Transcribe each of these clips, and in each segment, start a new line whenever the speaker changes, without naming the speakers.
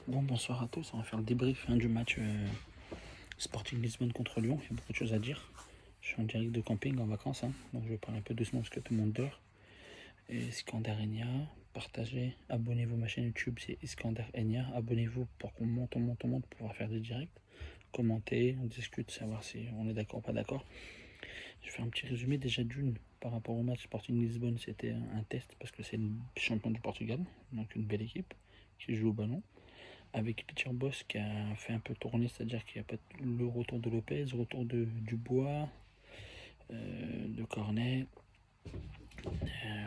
Bon, bonsoir à tous. On va faire le débrief du match Sporting Lisbonne contre Lyon. Il y a beaucoup de choses à dire. Je suis en direct de camping en vacances, donc je vais parler un peu doucement parce que tout le monde dort. Et Iskander Enya, partagez, abonnez-vous à ma chaîne YouTube, c'est Iskander Enya. Abonnez-vous pour qu'on monte, pour pouvoir faire des directs. Commentez, on discute, savoir si on est d'accord ou pas d'accord. Je fais un petit résumé déjà d'une par rapport au match Sporting Lisbonne. C'était un test parce que c'est le champion du Portugal, donc une belle équipe qui joue au ballon avec Peter Bosz qui a fait un peu tourner, c'est-à-dire qu'il n'y a pas le retour de Lopez, le retour de Dubois, de Cornet.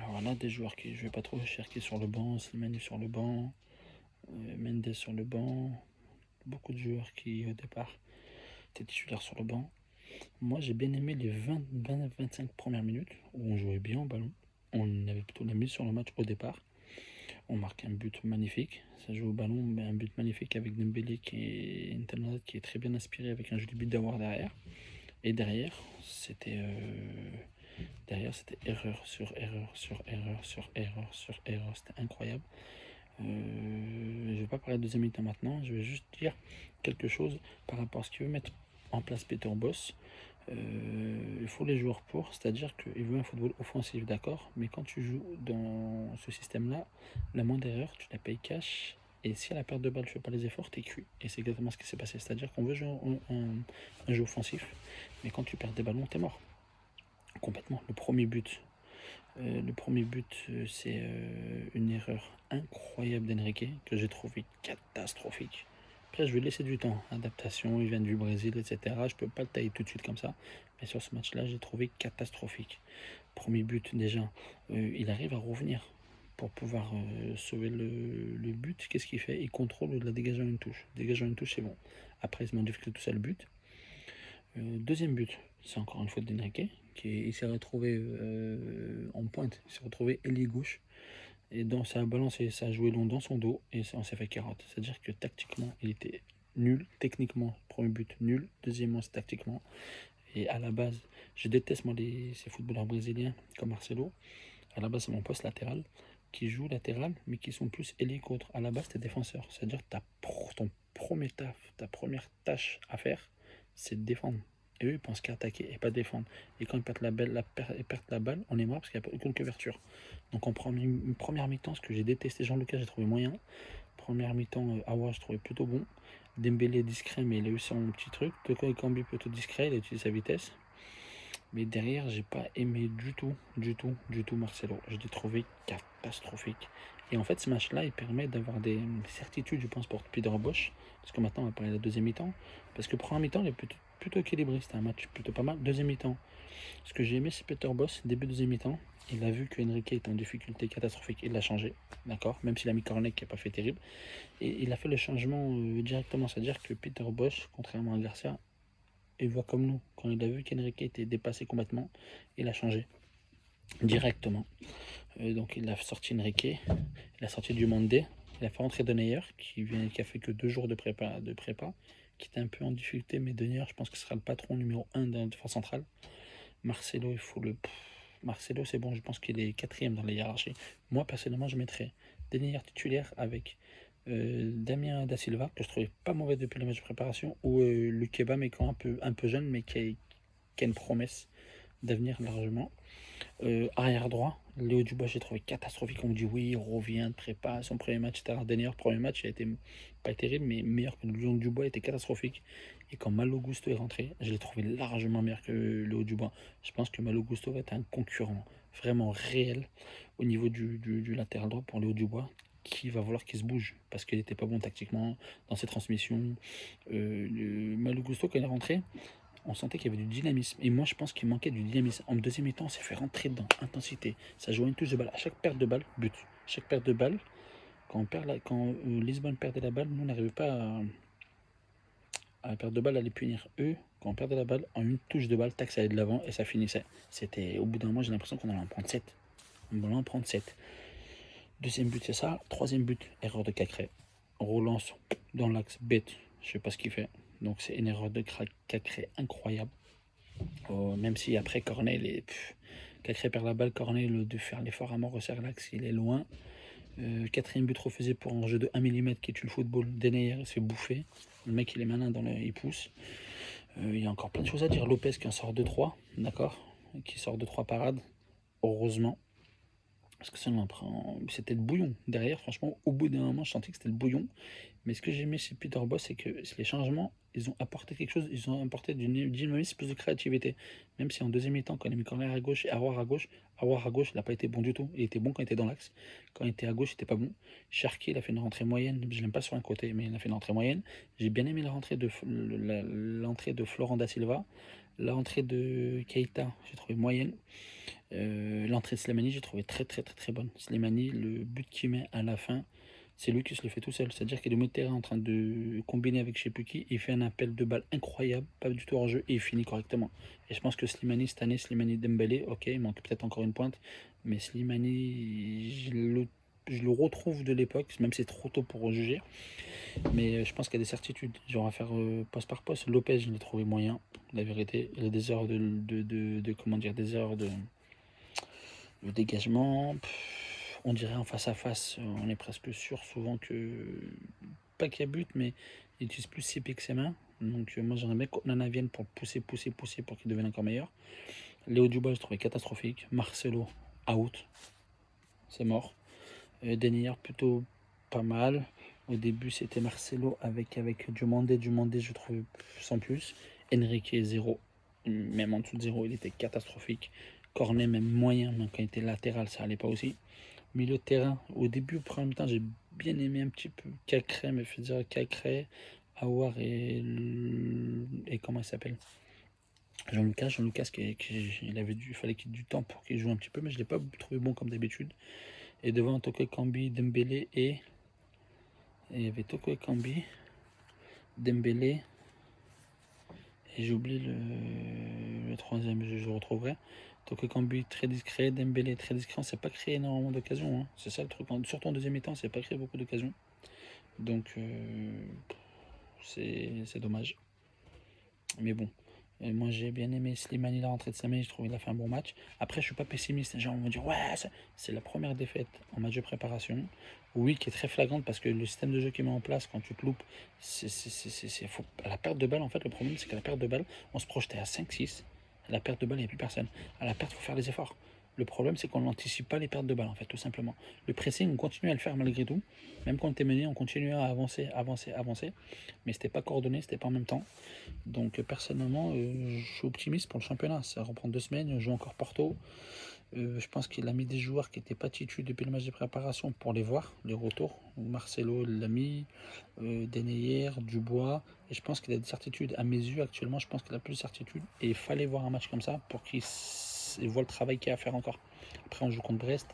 Voilà, des joueurs qui ne jouaient pas trop, Cherki sur le banc, Slimani sur le banc, Mendes sur le banc, beaucoup de joueurs qui au départ étaient titulaires sur le banc. Moi j'ai bien aimé les 20-25 premières minutes où on jouait bien au ballon. On avait plutôt la mise sur le match au départ. On marque un but magnifique, ça joue au ballon, mais un but magnifique avec Dembélé qui est très bien inspiré avec un joli but d'avoir derrière. Et derrière c'était erreur sur erreur sur erreur sur erreur sur erreur, c'était incroyable. Je ne vais pas parler de deuxième mi-temps maintenant, je vais juste dire quelque chose par rapport à ce qu'il veut mettre en place Peter Bosz. Il faut les joueurs pour, c'est-à-dire qu'il veut un football offensif, d'accord, mais quand tu joues dans ce système-là, la moindre erreur, tu la payes cash, et si à la perte de balle, tu fais pas les efforts, t'es cuit. Et c'est exactement ce qui s'est passé, c'est-à-dire qu'on veut jouer un jeu offensif, mais quand tu perds des ballons, t'es mort. Complètement. Le premier but, c'est une erreur incroyable d'Enrique, que j'ai trouvé catastrophique. Après, je vais laisser du temps. Adaptation, il vient du Brésil, etc. Je peux pas le tailler tout de suite comme ça. Mais sur ce match-là, j'ai trouvé catastrophique. Premier but, déjà, il arrive à revenir pour pouvoir sauver le but. Qu'est-ce qu'il fait? Il contrôle la dégageant une touche. Dégageant une touche, c'est bon. Après, il se met en difficulté tout ça, le but. Deuxième but, c'est encore une faute d'Enrique. Il s'est retrouvé en pointe. Il s'est retrouvé ailier gauche. Et dans sa balance, et ça a joué long dans son dos. Et on s'est fait carotte. C'est-à-dire que tactiquement, il était nul. Techniquement, premier but, nul. Deuxièmement, c'est tactiquement. Et à la base, je déteste moi ces footballeurs brésiliens comme Marcelo. À la base, c'est mon poste latéral qui joue latéral, mais qui sont plus ailiers qu'autres. À la base, t'es défenseur. C'est-à-dire que ton premier taf, ta première tâche à faire, c'est de défendre. Et eux, ils pensent qu'à attaquer et pas défendre. Et quand ils perdent la balle, on est mort parce qu'il n'y a pas aucune couverture. Donc en première mi-temps, ce que j'ai détesté, Jean-Lucas, j'ai trouvé moyen. Première mi-temps, Awa, je trouvais plutôt bon. Dembélé discret, mais il a eu son petit truc. Toko Ekambi plutôt discret, il a utilisé sa vitesse. Mais derrière, j'ai pas aimé du tout Marcelo. Je l'ai trouvé catastrophique. Et en fait, ce match-là, il permet d'avoir des certitudes, je pense, pour Peter Bosz. Parce que maintenant, on va parler de la deuxième mi-temps. Parce que première mi-temps, il est plutôt équilibré. C'était un match plutôt pas mal. Deuxième mi-temps, ce que j'ai aimé, c'est Peter Bosz, début de deuxième mi-temps. Il a vu que Enrique était en difficulté catastrophique. Il l'a changé, d'accord. Même s'il a mis Cornet qui n'a pas fait terrible. Et il a fait le changement directement. C'est-à-dire que Peter Bosz, contrairement à Garcia, il voit comme nous. Quand il a vu qu'Enrique était dépassé complètement, il a changé directement. Donc il a sorti Enrique, il a sorti Diomandé, il a fait rentrer Denayer qui a fait que 2 jours de prépa, qui était un peu en difficulté, mais Denayer, je pense que ce sera le patron numéro 1 de la défense centrale. Marcelo, Marcelo, c'est bon, je pense qu'il est quatrième dans la hiérarchie. Moi, personnellement, je mettrais Denayer titulaire avec Damien Da Silva, que je trouvais pas mauvais depuis le match de préparation, ou Lukeba, mais quand un peu jeune, mais qui a une promesse d'avenir largement. Arrière droit, Léo Dubois, j'ai trouvé catastrophique. On me dit oui, il revient de prépa, son premier match, etc. Dernier premier match, il a été pas terrible, mais meilleur que Léo Dubois, était catastrophique. Et quand Malo Gusto est rentré, je l'ai trouvé largement meilleur que Léo Dubois. Je pense que Malo Gusto va être un concurrent vraiment réel au niveau du latéral droit pour Léo Dubois, qui va vouloir qu'il se bouge parce qu'il n'était pas bon tactiquement dans ses transmissions. Malo Gusto, quand il est rentré, on sentait qu'il y avait du dynamisme. Et moi, je pense qu'il manquait du dynamisme. En deuxième mi-temps, on s'est fait rentrer dedans. Intensité. Ça jouait une touche de balle. À chaque perte de balle, but. Chaque perte de balle, quand Lisbonne perdait la balle, nous, on n'arrivait pas à la perte de balle, à les punir. Eux, quand on perdait la balle, en une touche de balle, tac, ça allait de l'avant et ça finissait. C'était, au bout d'un moment, j'ai l'impression qu'on allait en prendre 7. On allait en prendre 7. Deuxième but, c'est ça. Troisième but, erreur de Cacré. Relance dans l'axe, bête. Je sais pas ce qu'il fait. Donc, c'est une erreur de Cacré incroyable. Même si après Cornet, Cacré perd la balle, Cornet de faire l'effort à mort, resserre l'axe, il est loin. Quatrième but refusé pour un jeu de 1 mm qui tue le football. Denayer, il se fait bouffer. Le mec, il est malin, il pousse. Il y a encore plein de choses à dire. Lopez qui en sort 2-3, d'accord, qui sort 2-3 parades, heureusement. Parce que sinon, après, c'était le bouillon. Derrière, franchement, au bout d'un moment, je sentais que c'était le bouillon. Mais ce que j'ai aimé chez Peter Bosz, c'est que les changements, ils ont apporté quelque chose, ils ont apporté du dynamisme, plus de créativité. Même si en deuxième mi-temps, quand il a mis Corner à gauche et Aouar à gauche, il n'a pas été bon du tout. Il était bon quand il était dans l'axe. Quand il était à gauche, il n'était pas bon. Cherki, il a fait une rentrée moyenne. Je l'aime pas sur un côté, mais il a fait une rentrée moyenne. J'ai bien aimé l'entrée de Florent da Silva. L'entrée de Keita, j'ai trouvé moyenne. L'entrée de Slimani, j'ai trouvé très très très très bonne. Slimani, le but qu'il met à la fin, c'est lui qui se le fait tout seul. C'est-à-dire qu'il est au milieu de terrain en train de combiner avec je sais plus qui. Il fait un appel de balle incroyable, pas du tout hors jeu, et il finit correctement. Et je pense que Slimani, cette année, Slimani Dembélé, ok, il manque peut-être encore une pointe, mais Slimani, je le retrouve de l'époque, même si c'est trop tôt pour juger. Mais je pense qu'il y a des certitudes. Genre à faire poste par poste. Lopez, je l'ai trouvé moyen, la vérité. Il a des erreurs comment dire, des erreurs de le dégagement. On dirait en face à face, on est presque sûr souvent que, pas qu'il y a but, mais il utilise plus ses pieds que ses mains. Donc moi j'aimerais bien qu'Onana vienne pour pousser pour qu'il devienne encore meilleur. Léo Dubois, je trouvais catastrophique. Marcelo, out, c'est mort. Denier, plutôt pas mal. Au début, c'était Marcelo avec Diomandé. Diomandé, je trouve sans plus. Enrique, zéro. Même en dessous de zéro, il était catastrophique. Cornet, même moyen. Même quand il était latéral, ça allait pas aussi. Milieu de terrain, au début, au premier temps, j'ai bien aimé un petit peu Cacré, mais je veux dire Cacré, Aouar et comment il s'appelle, Jean-Lucas il fallait qu'il ait du temps pour qu'il joue un petit peu, mais je ne l'ai pas trouvé bon comme d'habitude. Et devant Toko Kambi, Dembélé et il y avait Toko Kambi, Dembélé et j'ai oublié le troisième, je le retrouverai. Toko Kambi très discret, Dembélé très discret, on ne s'est pas créé énormément d'occasions, hein. C'est ça le truc, surtout en deuxième mi-temps, on ne s'est pas créé beaucoup d'occasions. Donc c'est dommage. Mais bon. Et moi j'ai bien aimé Slimani, la rentrée de Slimani, je trouve qu'il a fait un bon match. Après je suis pas pessimiste, les gens vont me dire ouais c'est la première défaite en match de préparation. Oui, qui est très flagrante parce que le système de jeu qu'il met en place quand tu te loupes, à la perte de balle en fait, le problème c'est qu'à la perte de balle, on se projetait à 5-6, à la perte de balle il n'y a plus personne. À la perte il faut faire des efforts. Le problème c'est qu'on n'anticipe pas les pertes de balles en fait, tout simplement. Le pressing on continue à le faire malgré tout, même quand on était mené on continuait à avancer, mais c'était pas coordonné, c'était pas en même temps. Donc personnellement, je suis optimiste pour le championnat. Ça reprend 2 semaines, on joue encore Porto. Je pense qu'il a mis des joueurs qui n'étaient pas titus depuis le match de préparation pour les voir, les retours. Marcelo l'a mis, Denayer, Dubois. Et je pense qu'il a des certitudes. À mes yeux, actuellement, je pense qu'il a plus de certitudes. Et il fallait voir un match comme ça pour qu'il voit le travail qu'il y a à faire encore. Après, on joue contre Brest.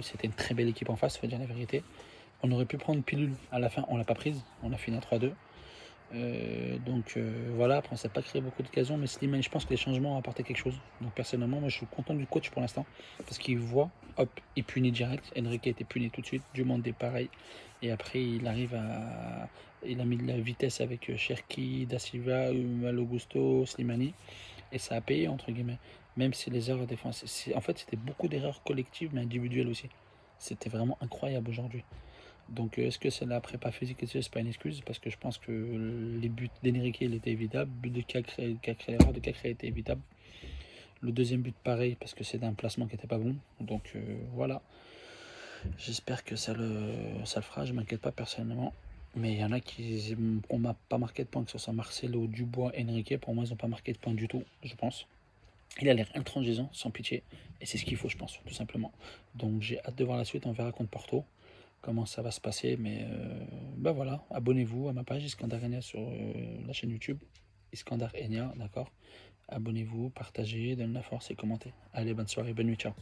C'était une très belle équipe en face, il faut dire la vérité. On aurait pu prendre une pilule à la fin, on l'a pas prise. On a fini à 3-2. Donc voilà, après on s'est pas créé beaucoup d'occasions, mais Slimani, je pense que les changements ont apporté quelque chose. Donc personnellement, moi je suis content du coach pour l'instant, parce qu'il voit, hop, il punit direct. Enrique a été puni tout de suite, Diomandé pareil, et après il a mis de la vitesse avec Cherki, Da Silva, Malo Gusto, Slimani, et ça a payé entre guillemets. Même si les erreurs défensives, en fait c'était beaucoup d'erreurs collectives mais individuelles aussi. C'était vraiment incroyable aujourd'hui. Donc est-ce que c'est la prépa physique, c'est pas une excuse parce que je pense que les buts d'Enrique il était évitable, le but l'erreur de Cacré était évitable. Le deuxième but pareil parce que c'est un placement qui était pas bon. Donc voilà. J'espère que ça le fera, je m'inquiète pas personnellement. Mais il y en a qui on m'a pas marqué de points, que ce soit Marcelo, Dubois, Enrique, pour moi ils n'ont pas marqué de points du tout, je pense. Il a l'air intransigeant, sans pitié, et c'est ce qu'il faut je pense, tout simplement. Donc j'ai hâte de voir la suite, on verra contre Porto comment ça va se passer. Mais ben voilà, abonnez-vous à ma page Iskandar Enia sur la chaîne YouTube. Iskandar Enia, d'accord. Abonnez-vous, partagez, donnez la force et commentez. Allez, bonne soirée, bonne nuit, ciao.